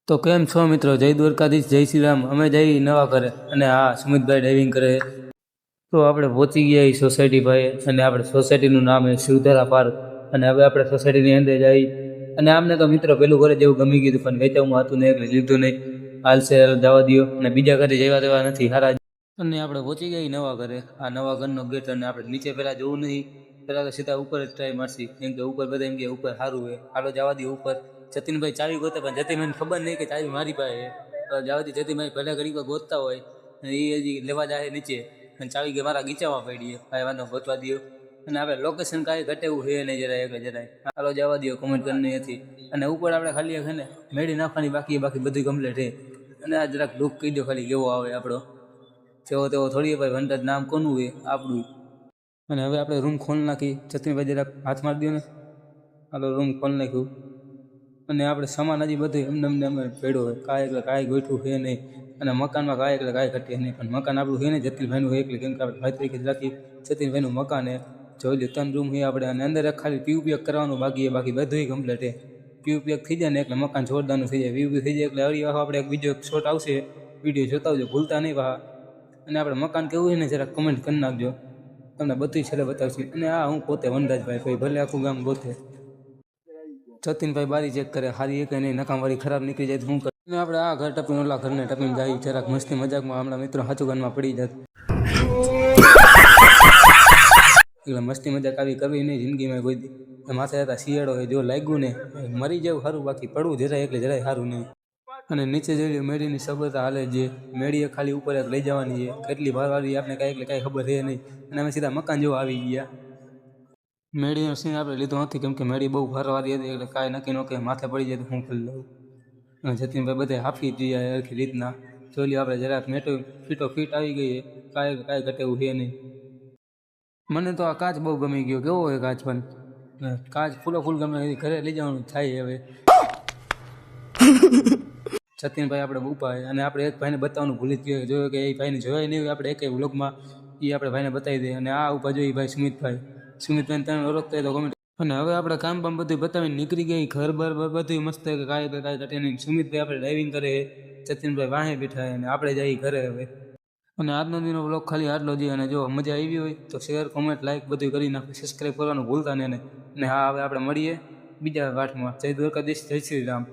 તો કેમ છો મિત્રો? જય દ્વારકાધીશ, જય શ્રી રામ. અમે જઈ નવા ઘરે અને હા સુમિતભાઈ ડ્રાઇવિંગ કરે. તો આપણે પહોંચી ગયા એ સોસાયટી ભાઈ, અને આપણે સોસાયટીનું નામ છે શિવધારા પાર્ક. અને હવે આપણે સોસાયટીની અંદર જઈ, અને આમને તો મિત્રો પેલું ઘરે જેવું ગમી ગયું પણ વેચાવમાં હતું નહીં એટલે લીધું નહીં. હાલશે જવા દો, અને બીજા ઘરે જેવા તેવા નથી સારા. અને આપણે પહોંચી ગયા નવા ઘરે. આ નવા ઘરનો ગેટ, અને આપણે નીચે પહેલાં જોવું નહીં, પહેલાં તો સીધા ઉપર જ ટ્રાય મારશી, કેમ કે ઉપર બધા એમ કે ઉપર સારું હોય. હાલો જવા દો ઉપર. જતીનભાઈ ચાવી ગોતે પણ જતીનભાઈને ખબર નહીં કે ચાવી મારી પાસે છે. જવા દે, જતીનભાઈ પહેલાં ઘડી ગોતતા હોય અને એ હજી લેવા જાય નીચે, અને ચાવી કે મારા ગીચામાં પડી કાંઈ વાંધો ગોતવા દો. અને આપણે લોકેશન કાંઈ ઘટે એવું છે નહીં જરાય એટલે જરાય. હાલો જવા દો, કોમેન્ટ કરવાની હતી. અને ઉપર આપણે ખાલી છે ને મેળી નાખવાની બાકી બધું કમ્પ્લીટ છે. અને આ જરાક લુક કહી દો ખાલી કેવો આવે આપણો, જેવો તેવો થોડી ભાઈ વંટર નામ કોનું હોય આપણું. અને હવે આપણે રૂમ ખોલી નાખી. જતીનભાઈ જરાક હાથ મારી દો ને. હાલો રૂમ ખોલી નાખ્યું. અને આપણે સામાન હજી બધું એમને અમે ભેડો હોય, કાંઈ ગોઠવું છે નહીં. અને મકાનમાં કાંઈ ઘટે નહીં, પણ મકાન આપણું છે ને જતીનભાઈનું છે એટલે, કેમ કે આપણે ભાઈ તરીકે રાખી જતીનભાઈનું મકાન છે. જોઈ લો 3 રૂમ છે આપણે, અને અંદર ખાલી પીયુપીએક કરવાનું બાકી બધું કમ્પ્લીટ છે. પીયુપીએક થઈ જાય ને એટલે મકાન જોરદારનું થઈ જાય. વીવી થઈ જાય એટલે હળી વાહ આપણે એક બીજો શોટ આવશે, વિડીયો જોતા આવજો, ભૂલતા નહીં વાહ. અને આપણે મકાન કેવું છે ને જરાક કમેન્ટ કરી નાખજો, તમને બધું છેલ્લે બતાવશે. અને આ હું પોતે વનરાજભાઈ, ભલે આખું ગામ ગોતે. જતીનભાઈ બારી ચેક કરે, હારી એક નહીં, નકામવાળી ખરાબ નીકળી જાય તો શું કરે. અને આપણે આ ઘર ટપીને ઓલા ઘરને ટપીને જાય જરાક મસ્તી મજાકમાં. હમણાં મિત્રો સાચું ગાનમાં પડી જાય એટલે મસ્તી મજાક આવી કરવી નહીં જિંદગીમાં કોઈ દી. માથે હતા શિયાળો હોય, જો લાગ્યું ને મરી જવું સારું, બાકી પડવું જરાય એટલે જરાય સારું નહીં. અને નીચે જોઈ મેળીની સગવડતા હાલે જે મેળીએ ખાલી ઉપર એક લઈ જવાની છે. કેટલી ભારવાળી આપણે કાંઈ એટલે કાંઈ ખબર છે નહીં. અને અમે સીધા મકાન જેવા આવી ગયા. મેળીનો સીન આપણે લીધો નથી, કેમ કે મેળી બહુ ભારવાળી હતી એટલે કાંઈ નક્કી ન કે માથે પડી જાય તો હું કરી લઉં. અને જતીનભાઈ બધે હાફી જઈએ સરખી રીતના. જોઈ લો આપણે જરાક ફીટો ફીટ આવી ગઈ, કાંઈ ઘટે એવું છે નહીં. મને તો આ કાચ બહુ ગમી ગયો. કેવો હોય કાચ? પણ કાચ ફૂલ ગમે, ઘરે લઈ જવાનું થાય હવે. જતીનભાઈ આપણે ઊભા, અને આપણે એક ભાઈને બતાવવાનું ભૂલી જ ગયો, જોયો કે એ ભાઈને જોયા નહીં હોય આપણે એક વ્લોગમાં, એ આપણે ભાઈને બતાવી દઈએ. અને આ ઊભા જોઈએ ભાઈ સુમિતભાઈને તમે ઓળખતા તો કોમેન્ટ. અને હવે આપણે કામ બધું બતાવીને નીકળી ગઈ. ઘર બર બધું મસ્ત, કાંઈ ઘટે નહીં. સુમિતભાઈ આપણે ડ્રાઇવિંગ કરે, જતીનભાઈ વાહે બેઠા, અને આપણે જઈએ ઘરે હવે. અને આજનો દિનનો વ્લોગ ખાલી આટલો જ. અને જો મજા આવી હોય તો શેર, કોમેન્ટ, લાઇક બધું કરી નાખો, સબસ્ક્રાઈબ કરવાનું ભૂલતા નહીં. અને હા, હવે આપણે મળીએ બીજા પાઠમાં. જય દ્વારકાધીશ, જય શ્રી રામ.